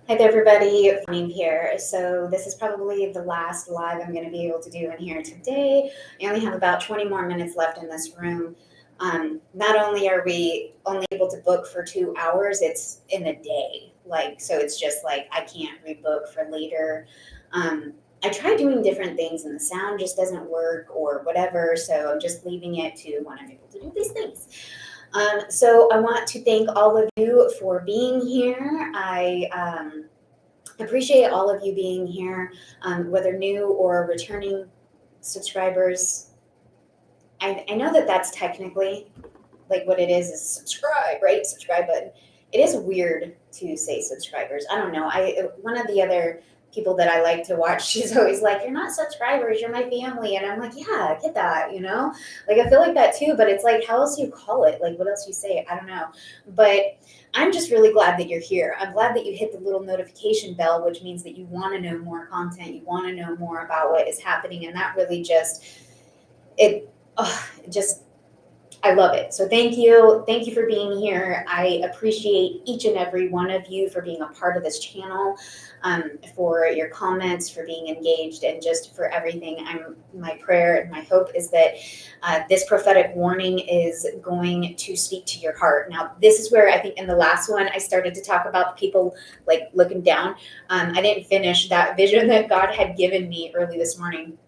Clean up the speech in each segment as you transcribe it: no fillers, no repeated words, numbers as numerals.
Hi there, everybody. I'm here. So this is probably the last live I'm going to be able to do in here today. I only have about 20 more minutes left in this room. Not only are we only able to book for 2 hours, it's in a day. So it's just like I can't rebook for later. I try doing different things and the sound just doesn't work or whatever. So I'm just leaving it to when I'm able to do these things. So I want to thank all of you for being here. I appreciate all of you being here, whether new or returning subscribers. I know that that's technically like what it is subscribe, right? Subscribe button. It is weird to say subscribers. I don't know. One of the other people that I like to watch, she's always like, "You're not subscribers, you're my family," and I'm like, "Yeah, I get that, you know." Like I feel like that too, but it's like, how else do you call it? Like, what else do you say? I don't know, but I'm just really glad that you're here. I'm glad that you hit the little notification bell, which means that you want to know more content, you want to know more about what is happening, and that really just it. Just I love it. So thank you. Thank you for being here. I appreciate each and every one of you for being a part of this channel, for your comments, for being engaged, and just for everything. My prayer and my hope is that this prophetic warning is going to speak to your heart. Now, this is where I think in the last one I started to talk about the people like looking down. I didn't finish that vision that God had given me early this morning.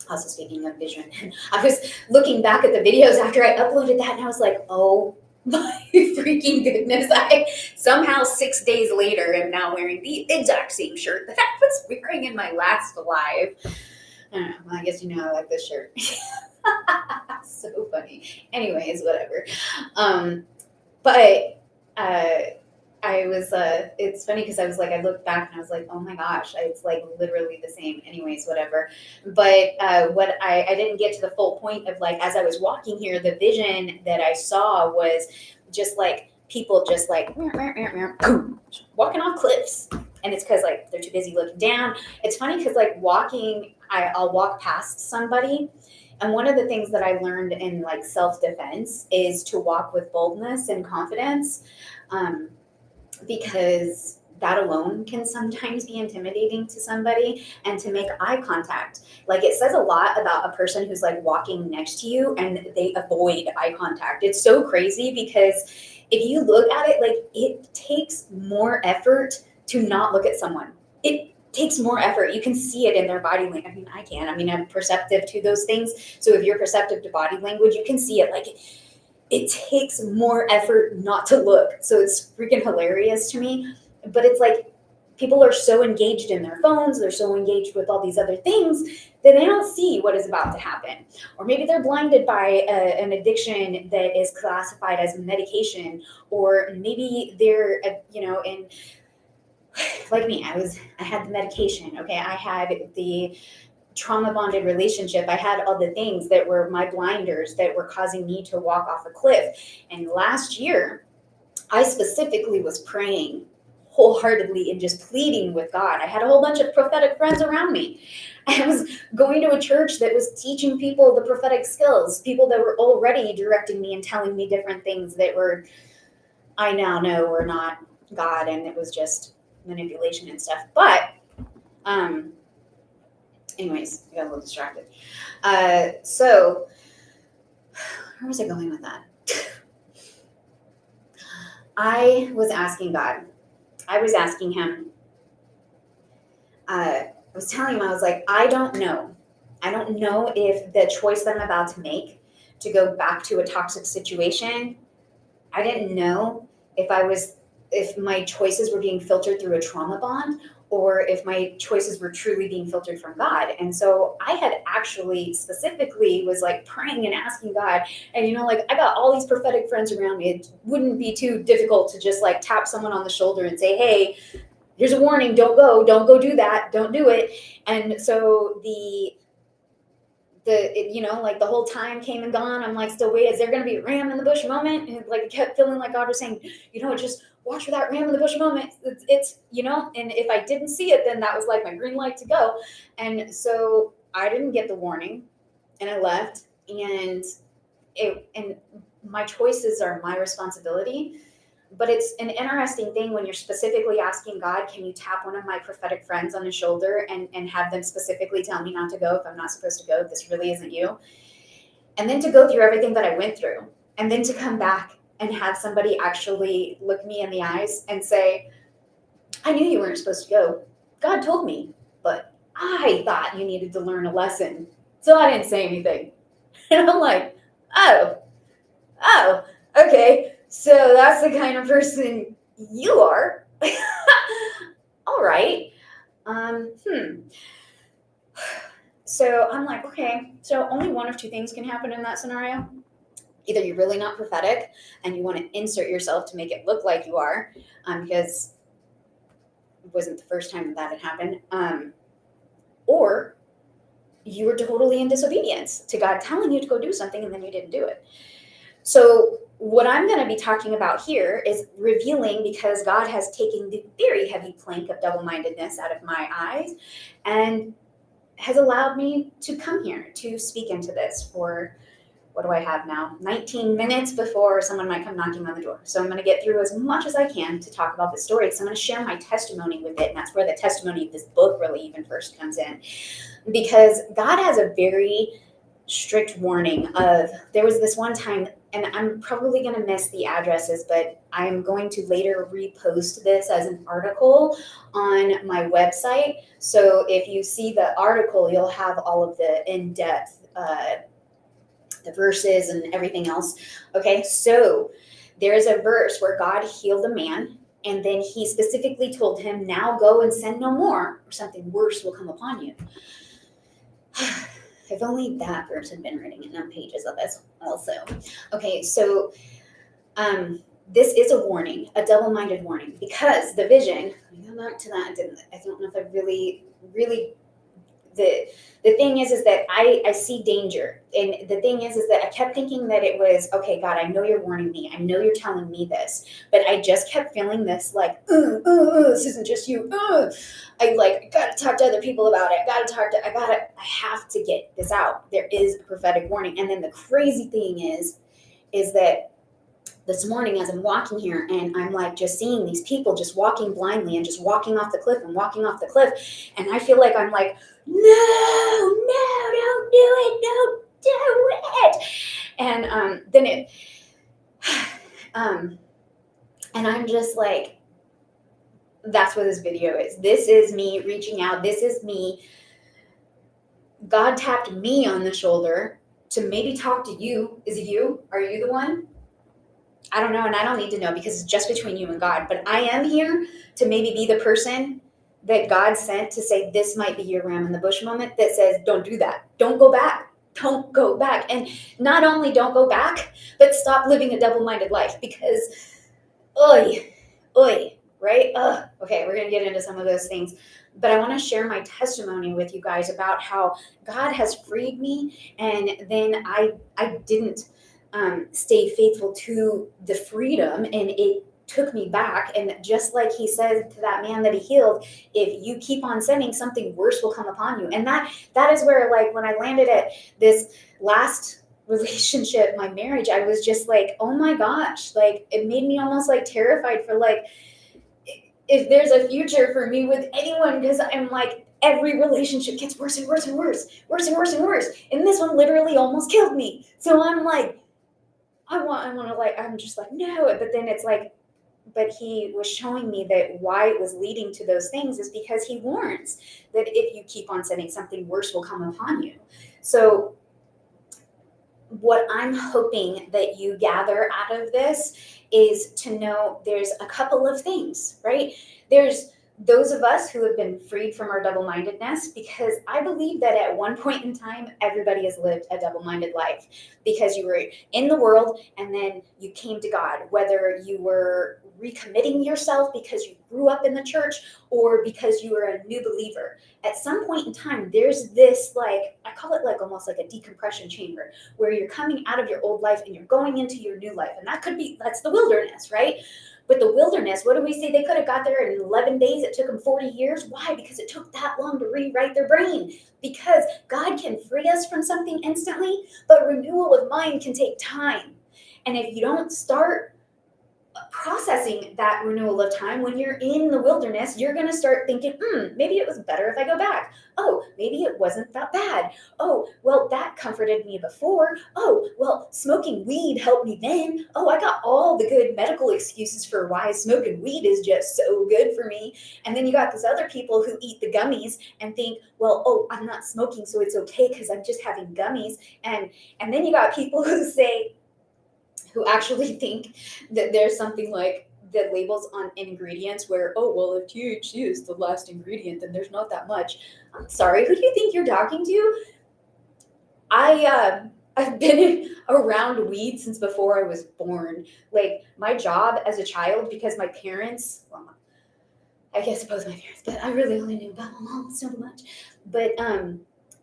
Also, speaking of vision, I was looking back at the videos after I uploaded that and I was like, oh my freaking goodness. I somehow 6 days later am now wearing the exact same shirt that I was wearing in my last live. I don't know. Well, I guess you know I like this shirt. So funny. Anyways, whatever. But uh, I was, it's funny because I was like, I looked back and I was like, oh my gosh, it's like literally the same. Anyways, whatever. But what I didn't get to the full point of like, as I was walking here, the vision that I saw was just like people just like walking off cliffs. And it's because like they're too busy looking down. It's funny because like walking, I'll walk past somebody. And one of the things that I learned in like self defense is to walk with boldness and confidence. Um, because that alone can sometimes be intimidating to somebody, and to make eye contact, like it says a lot about a person who's like walking next to you and they avoid eye contact. It's so crazy because if you look at it, like it takes more effort to not look at someone. It takes more effort. You can see it in their body language. I mean, I can. I mean, I'm perceptive to those things. So if you're perceptive to body language, you can see it. Like it takes more effort not to look. So it's freaking hilarious to me. But it's like people are so engaged in their phones, they're so engaged with all these other things that they don't see what is about to happen. Or maybe they're blinded by an addiction that is classified as medication, or maybe they're, in like me, I had the medication. Okay, I had the trauma bonded relationship. I had all the things that were my blinders that were causing me to walk off a cliff. And last year, I specifically was praying wholeheartedly and just pleading with God. I had a whole bunch of prophetic friends around me. I was going to a church that was teaching people the prophetic skills, people that were already directing me and telling me different things that were, I now know, were not God, and it was just manipulation and stuff. But, anyways, I got a little distracted. So where was I going with that? I was asking God. I was asking him. I was telling him, I was like, I don't know. I don't know if the choice that I'm about to make to go back to a toxic situation, I didn't know if my choices were being filtered through a trauma bond, or if my choices were truly being filtered from God. And so I had actually specifically was like praying and asking God, and like I got all these prophetic friends around me. It wouldn't be too difficult to just like tap someone on the shoulder and say, hey, here's a warning, don't go do that, don't do it. And so like the whole time came and gone. I'm like, still wait, is there going to be a ram in the bush moment? And like, I kept feeling like God was saying, just watch for that ram in the bush moment. It's and if I didn't see it, then that was like my green light to go. And so I didn't get the warning and I left, and my choices are my responsibility. But it's an interesting thing when you're specifically asking God, can you tap one of my prophetic friends on his shoulder and have them specifically tell me not to go if I'm not supposed to go, if this really isn't you? And then to go through everything that I went through, and then to come back and have somebody actually look me in the eyes and say, I knew you weren't supposed to go. God told me, but I thought you needed to learn a lesson. So I didn't say anything. And I'm like, oh, okay. So that's the kind of person you are. All right. So I'm like, okay, so only one of two things can happen in that scenario. Either you're really not prophetic and you want to insert yourself to make it look like you are, because it wasn't the first time that had happened, or you were totally in disobedience to God telling you to go do something and then you didn't do it. So what I'm going to be talking about here is revealing, because God has taken the very heavy plank of double-mindedness out of my eyes and has allowed me to come here to speak into this for, what do I have now? 19 minutes before someone might come knocking on the door. So I'm going to get through as much as I can to talk about the story. So I'm going to share my testimony with it. And that's where the testimony of this book really even first comes in. Because God has a very strict warning of, there was this one time, and I'm probably going to miss the addresses, but I'm going to later repost this as an article on my website. So if you see the article, you'll have all of the in-depth the verses and everything else. Okay, so there's a verse where God healed a man, and then he specifically told him, now go and sin no more, or something worse will come upon you. If only that verse had been written in pages of this also. Okay, so this is a warning, a double-minded warning, because the vision, I go back to that, I don't know if I really, the thing is that I see danger. And the thing is that I kept thinking that it was, okay, God, I know you're warning me. I know you're telling me this. But I just kept feeling this like, this isn't just you. I got to talk to other people about it. I have to get this out. There is a prophetic warning. And then the crazy thing is that this morning as I'm walking here and I'm like just seeing these people just walking blindly and just walking off the cliff and walking off the cliff. And I feel like I'm like, no, don't do it. Don't do it. And then it, and I'm just like, that's what this video is. This is me reaching out. This is me. God tapped me on the shoulder to maybe talk to you. Is it you? Are you the one? I don't know, and I don't need to know because it's just between you and God. But I am here to maybe be the person that God sent to say, this might be your ram in the bush moment that says, don't do that. Don't go back. Don't go back. And not only don't go back, but stop living a double-minded life because, right? Okay, we're going to get into some of those things. But I want to share my testimony with you guys about how God has freed me, and then I didn't stay faithful to the freedom, and it took me back. And just like he said to that man that he healed, if you keep on sinning, something worse will come upon you. And that is where, like, when I landed at this last relationship, my marriage, I was just like, oh my gosh, like it made me almost like terrified for like if there's a future for me with anyone, because I'm like, every relationship gets worse and worse and worse and worse. And this one literally almost killed me. So I'm like, I want to like, I'm just like, no. But then it's like, but he was showing me that why it was leading to those things is because he warns that if you keep on sinning, something worse will come upon you. So what I'm hoping that you gather out of this is to know there's a couple of things, right? There's those of us who have been freed from our double-mindedness, because I believe that at one point in time, everybody has lived a double-minded life because you were in the world and then you came to God, whether you were recommitting yourself because you grew up in the church or because you were a new believer. At some point in time, there's this, like, I call it like almost like a decompression chamber where you're coming out of your old life and you're going into your new life. And that's the wilderness, right? With the wilderness, what do we say? They could have got there in 11 days. It took them 40 years. Why? Because it took that long to rewrite their brain. Because God can free us from something instantly, but renewal of mind can take time. And if you don't start, processing that renewal of time. When you're in the wilderness, you're going to start thinking, maybe it was better if I go back. Oh, maybe it wasn't that bad. Oh, well, that comforted me before. Oh, well, smoking weed helped me then. Oh, I got all the good medical excuses for why smoking weed is just so good for me. And then you got these other people who eat the gummies and think, well, oh, I'm not smoking, so it's okay because I'm just having gummies. And then you got people who actually think that there's something like the labels on ingredients where, oh, well, if THC is the last ingredient, then there's not that much. I'm sorry, who do you think you're talking to? I've been around weed since before I was born. Like, my job as a child, because my parents, well, I guess both my parents, but I really only knew about my mom so much. But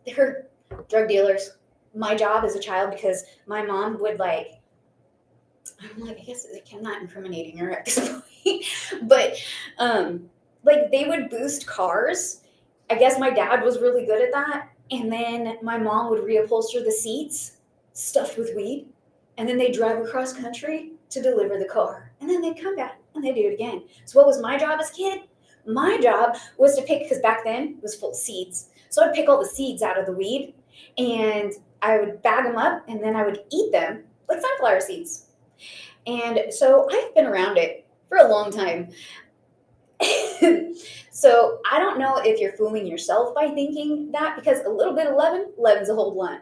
they're drug dealers. My job as a child, because my mom would I'm like, I guess I'm not incriminating her at this point, but they would boost cars. I guess my dad was really good at that. And then my mom would reupholster the seats stuffed with weed. And then they drive across country to deliver the car. And then they'd come back and they'd do it again. So what was my job as a kid? My job was to pick, because back then it was full of seeds. So I'd pick all the seeds out of the weed and I would bag them up and then I would eat them like sunflower seeds. And so I've been around it for a long time. So I don't know if you're fooling yourself by thinking that, because a little bit of leaven's a whole blunt.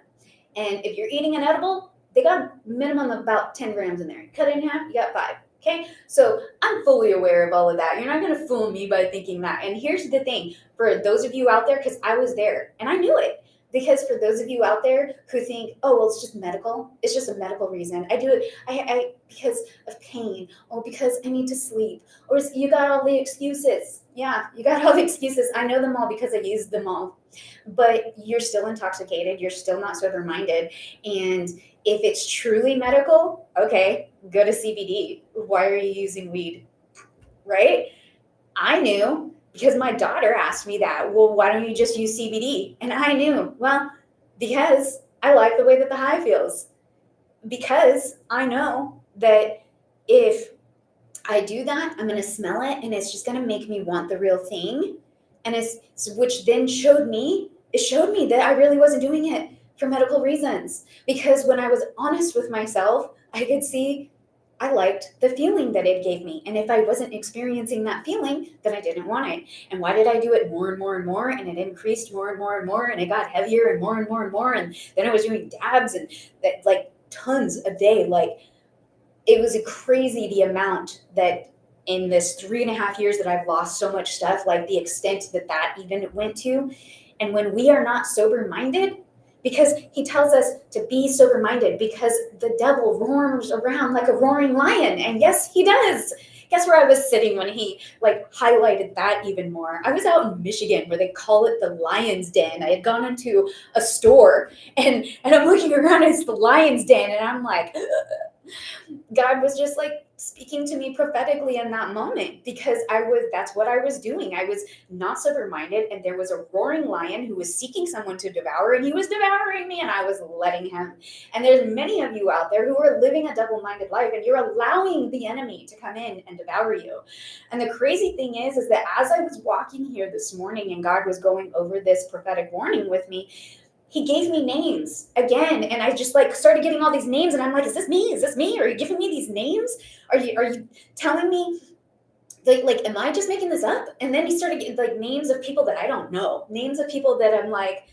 And if you're eating an edible, they got a minimum of about 10 grams in there. Cut it in half, you got 5. Okay, so I'm fully aware of all of that. You're not going to fool me by thinking that. And here's the thing, for those of you out there, because I was there and I knew it. Because for those of you out there who think, oh, well, it's just medical. It's just a medical reason. I do it I because of pain, or because I need to sleep, or you got all the excuses. Yeah, you got all the excuses. I know them all because I used them all. But you're still intoxicated. You're still not sober-minded. And if it's truly medical, okay, go to CBD. Why are you using weed? Right? I knew. Because my daughter asked me that, well, why don't you just use CBD? And I knew, well, because I like the way that the high feels. Because I know that if I do that, I'm going to smell it and it's just going to make me want the real thing. And which then showed me that I really wasn't doing it for medical reasons. Because when I was honest with myself, I could see I liked the feeling that it gave me. And if I wasn't experiencing that feeling, then I didn't want it. And why did I do it more and more and more? And it increased more and more and more. And it got heavier and more and more and more. And then I was doing dabs and that, like, tons a day. Like, it was crazy the amount that in this 3.5 years that I've lost so much stuff, like the extent that even went to. And when we are not sober-minded, because he tells us to be sober-minded, because the devil roars around like a roaring lion. And yes, he does. Guess where I was sitting when he highlighted that even more? I was out in Michigan where they call it the lion's den. I had gone into a store and I'm looking around and it's the lion's den and I'm like, God was just speaking to me prophetically in that moment, because that's what I was doing. I was not sober-minded, and there was a roaring lion who was seeking someone to devour, and he was devouring me, and I was letting him. And there's many of you out there who are living a double-minded life, and you're allowing the enemy to come in and devour you. And the crazy thing is that as I was walking here this morning and God was going over this prophetic warning with me, he gave me names again. And I just started getting all these names. And I'm like, is this me? Is this me? Are you giving me these names? Are you telling me, am I just making this up? And then he started getting names of people that I don't know. Names of people that I'm like,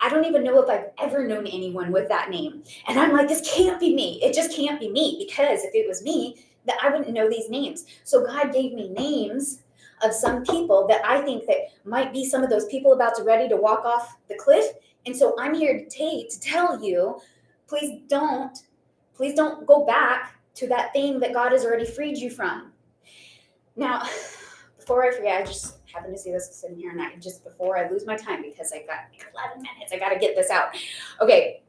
I don't even know if I've ever known anyone with that name. And I'm like, this can't be me. It just can't be me. Because if it was me, that I wouldn't know these names. So God gave me names of some people that I think that might be some of those people ready to walk off the cliff. And so I'm here to tell you, please don't go back to that thing that God has already freed you from. Now, before I forget, I just happened to see this sitting here, and before I lose my time, because I got 11 minutes, I got to get this out. Okay,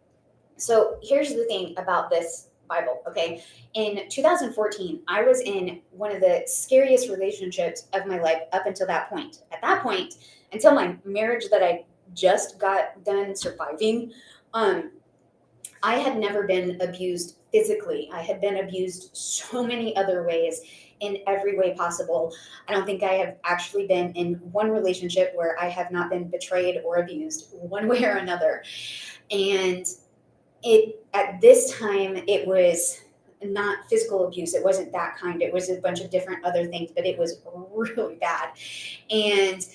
so here's the thing about this Bible, okay? In 2014, I was in one of the scariest relationships of my life up until that point. At that point, until my marriage that I just got done surviving, I had never been abused physically. I had been abused so many other ways, in every way possible. I don't think I have actually been in one relationship where I have not been betrayed or abused one way or another. And it at this time it was not physical abuse. It wasn't that kind. It was a bunch of different other things, but it was really bad. And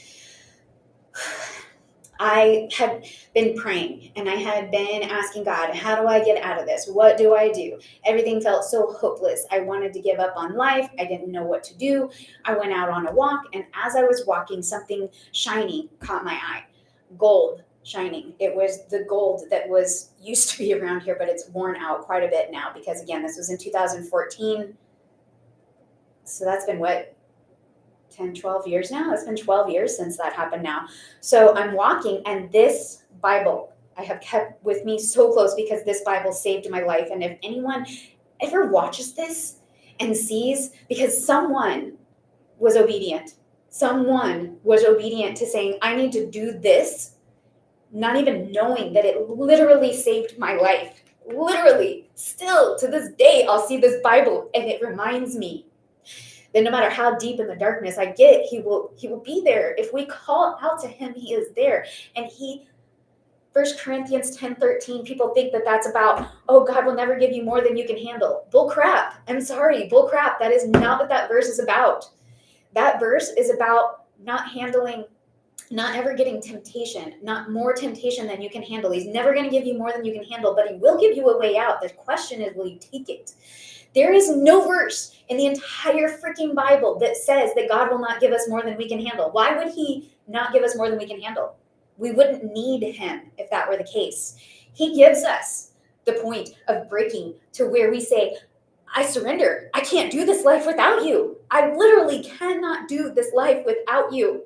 I had been praying and I had been asking God, how do I get out of this? What do I do? Everything felt so hopeless. I wanted to give up on life. I didn't know what to do. I went out on a walk, and as I was walking, something shiny caught my eye. Gold shining. It was the gold that was used to be around here, but it's worn out quite a bit now because, again, this was in 2014. So that's been what? 10, 12 years now. It's been 12 years since that happened now. So I'm walking, and this Bible I have kept with me so close because this Bible saved my life. And if anyone ever watches this and sees, because someone was obedient to saying, I need to do this, not even knowing that it literally saved my life. Literally, still to this day, I'll see this Bible and it reminds me that no matter how deep in the darkness I get, he will be there. If we call out to him, he is there. And he, 1 Corinthians 10:13, people think that that's about, oh, God will never give you more than you can handle. Bull crap. I'm sorry, bull crap. That is not what that verse is about. That verse is about not ever getting temptation, not more temptation than you can handle. He's never going to give you more than you can handle, but he will give you a way out. The question is, will you take it? There is no verse in the entire freaking Bible that says that God will not give us more than we can handle. Why would he not give us more than we can handle? We wouldn't need him if that were the case. He gives us the point of breaking to where we say, I surrender. I can't do this life without you. I literally cannot do this life without you.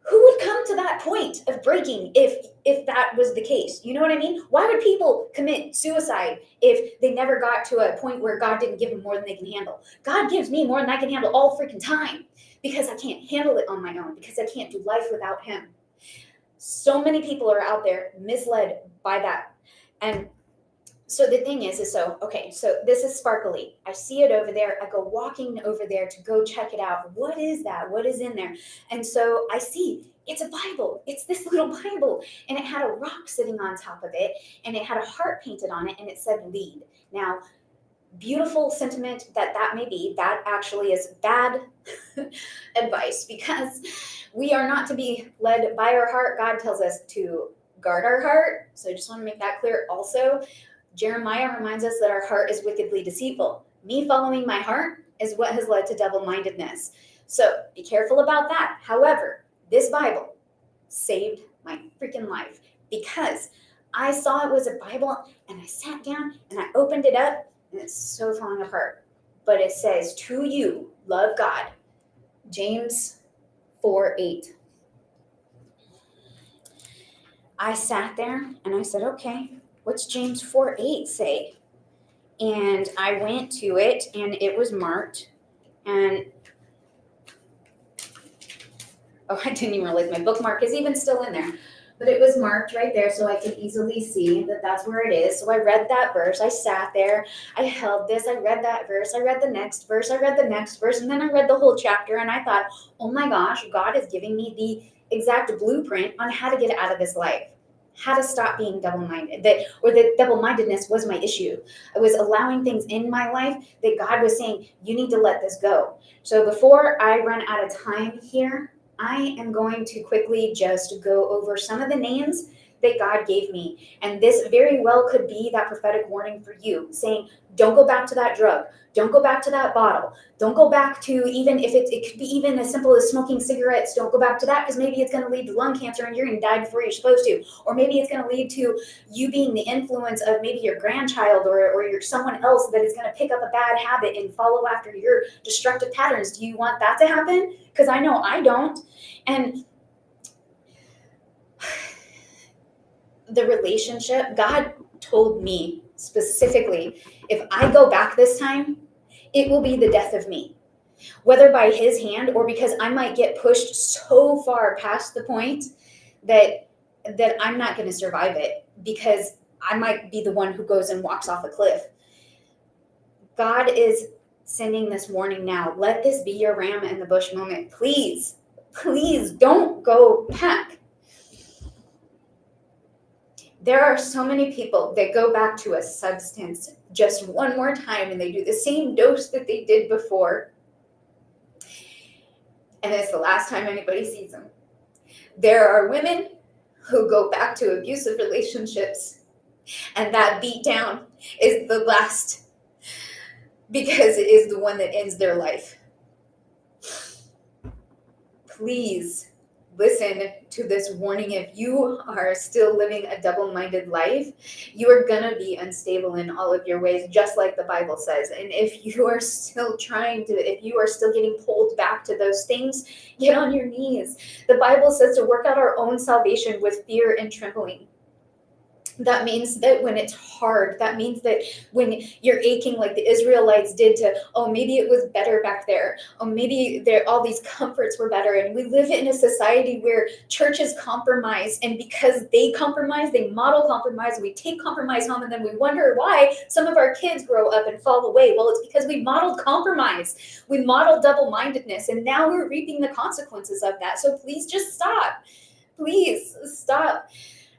Who would come to that point of breaking if that was the case? You know what I mean? Why would people commit suicide if they never got to a point where God didn't give them more than they can handle? God gives me more than I can handle all freaking time because I can't handle it on my own, because I can't do life without him. So many people are out there misled by that. And so the thing is so this is sparkly. I see it over there. I go walking over there to go check it out. What is that? What is in there? And so I see it's a Bible. It's this little Bible. And it had a rock sitting on top of it. And it had a heart painted on it. And it said lead. Now, beautiful sentiment that may be. That actually is bad advice, because we are not to be led by our heart. God tells us to guard our heart. So I just want to make that clear also. Jeremiah reminds us that our heart is wickedly deceitful. Me following my heart is what has led to double-mindedness. So be careful about that. However, this Bible saved my freaking life because I saw it was a Bible and I sat down and I opened it up and it's so falling apart. But it says, to you, love God. James 4:8. I sat there and I said, okay, what's James 4:8 say? And I went to it and it was marked. And I didn't even realize my bookmark is even still in there. But it was marked right there so I could easily see that that's where it is. So I read that verse. I sat there. I held this. I read that verse. I read the next verse. I read the next verse. And then I read the whole chapter. And I thought, oh my gosh, God is giving me the exact blueprint on how to get out of this life. How to stop being double-minded. That double-mindedness was my issue. I was allowing things in my life that God was saying, you need to let this go. So before I run out of time here, I am going to quickly just go over some of the names that God gave me. And this very well could be that prophetic warning for you, saying, don't go back to that drug. Don't go back to that bottle. Don't go back to, even if it could be even as simple as smoking cigarettes. Don't go back to that, because maybe it's going to lead to lung cancer and you're going to die before you're supposed to. Or maybe it's going to lead to you being the influence of maybe your grandchild or you're someone else that is going to pick up a bad habit and follow after your destructive patterns. Do you want that to happen? Because I know I don't. And the relationship, God told me specifically, if I go back this time, it will be the death of me, whether by his hand or because I might get pushed so far past the point that I'm not going to survive it, because I might be the one who goes and walks off a cliff. God is sending this warning now. Let this be your ram in the bush moment. Please, please don't go back. There are so many people that go back to a substance just one more time and they do the same dose that they did before. And it's the last time anybody sees them. There are women who go back to abusive relationships, and that beat down is the last, because it is the one that ends their life. Please listen to this warning. If you are still living a double-minded life, you are going to be unstable in all of your ways, just like the Bible says. And if you are still if you are still getting pulled back to those things, get on your knees. The Bible says to work out our own salvation with fear and trembling. That means that when it's hard, that means that when you're aching like the Israelites did to, oh, maybe it was better back there. Oh, maybe all these comforts were better. And we live in a society where churches compromise. And because they compromise, they model compromise. And we take compromise home and then we wonder why some of our kids grow up and fall away. Well, it's because we modeled compromise. We modeled double-mindedness. And now we're reaping the consequences of that. So please just stop. Please stop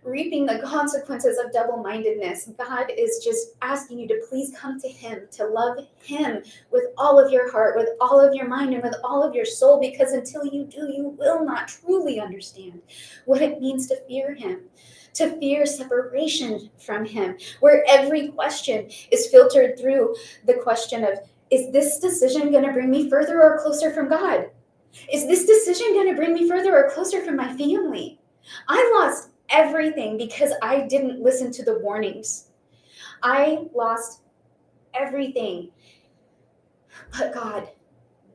reaping the consequences of double-mindedness. God is just asking you to please come to him, to love him with all of your heart, with all of your mind, and with all of your soul, because until you do, you will not truly understand what it means to fear him, to fear separation from him, where every question is filtered through the question of, is this decision going to bring me further or closer from God? Is this decision going to bring me further or closer from my family? I lost everything because I didn't listen to the warnings. I lost everything.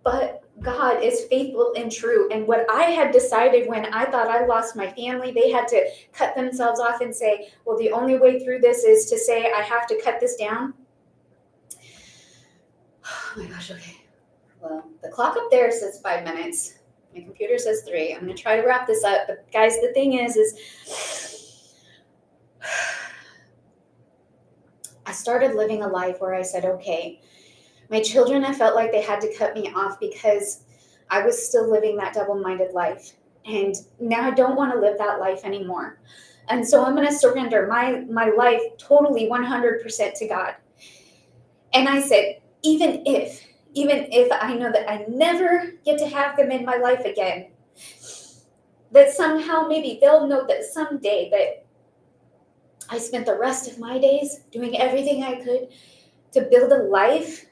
But God is faithful and true. And what I had decided when I thought I lost my family, they had to cut themselves off and say, well, the only way through this is to say I have to cut this down. Oh my gosh, okay. Well, the clock up there says 5 minutes. My computer says 3. I'm going to try to wrap this up. But guys, the thing is I started living a life where I said, okay, my children, I felt like they had to cut me off because I was still living that double-minded life. And now I don't want to live that life anymore. And so I'm going to surrender my life totally 100% to God. And I said, even if I know that I never get to have them in my life again, that somehow maybe they'll know that someday that I spent the rest of my days doing everything I could to build a life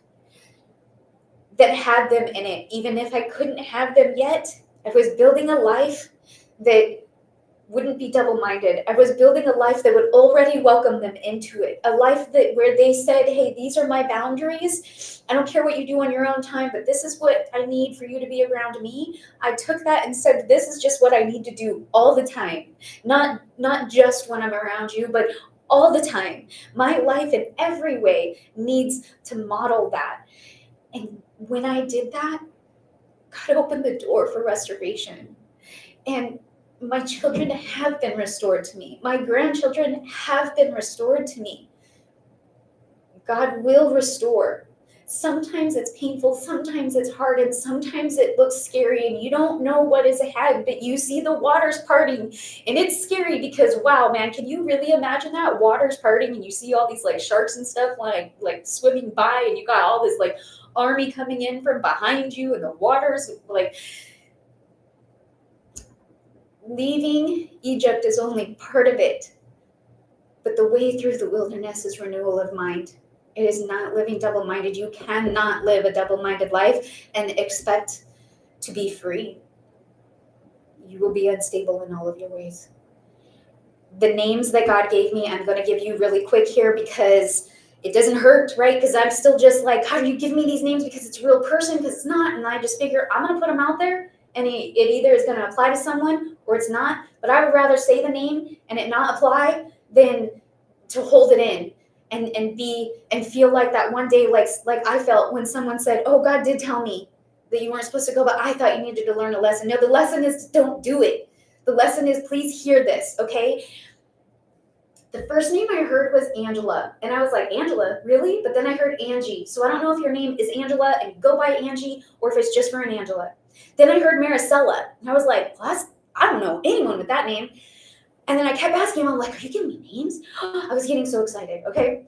that had them in it. Even if I couldn't have them yet, I was building a life that wouldn't be double-minded. I was building a life that would already welcome them into it. A life where they said, hey, these are my boundaries. I don't care what you do on your own time, but this is what I need for you to be around me. I took that and said, this is just what I need to do all the time. Not just when I'm around you, but all the time. My life in every way needs to model that. And when I did that, God opened the door for restoration. And my children have been restored to me. My grandchildren have been restored to me. God will restore. Sometimes it's painful, sometimes it's hard, and sometimes it looks scary, and you don't know what is ahead, but you see the waters parting, and it's scary because, wow, man, can you really imagine that? Waters parting, and you see all these, like, sharks and stuff, like swimming by, and you got all this, like, army coming in from behind you, and the waters, like... Leaving Egypt is only part of it, but the way through the wilderness is renewal of mind. It is not living double-minded. You cannot live a double-minded life and expect to be free. You will be unstable in all of your ways. The names that God gave me, I'm going to give you really quick here because it doesn't hurt, right? Because I'm still just like, how do you give me these names? Because it's a real person, because it's not. And I just figure I'm going to put them out there. And it either is going to apply to someone or it's not. But I would rather say the name and it not apply than to hold it in and feel like that one day, like I felt when someone said, oh, God did tell me that you weren't supposed to go, but I thought you needed to learn a lesson. No, the lesson is don't do it. The lesson is please hear this, okay? The first name I heard was Angela, and I was like, Angela, really? But then I heard Angie. So I don't know if your name is Angela and go by Angie, or if it's just for an Angela. Then I heard Marisela, and I was like, well, I don't know anyone with that name. And then I kept asking him, I'm like, are you giving me names? I was getting so excited, okay?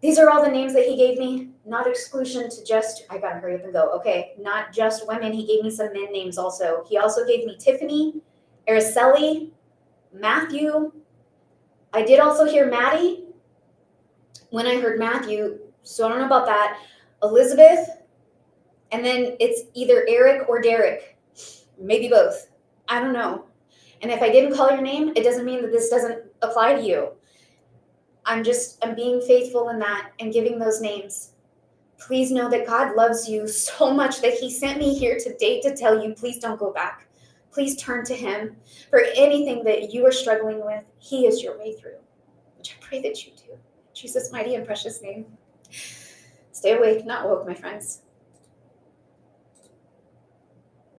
These are all the names that he gave me, not exclusion to just, I gotta hurry up and go, okay, not just women. He gave me some men names also. He also gave me Tiffany, Aracely, Matthew. I did also hear Maddy when I heard Matthew, so I don't know about that. Elizabeth, and then it's either Eric or Derrick, maybe both. I don't know. And if I didn't call your name, it doesn't mean that this doesn't apply to you. I'm being faithful in that and giving those names. Please know that God loves you so much that he sent me here today to tell you, please don't go back. Please turn to him for anything that you are struggling with. He is your way through, which I pray that you do. In Jesus' mighty and precious name. Stay awake, not woke, my friends.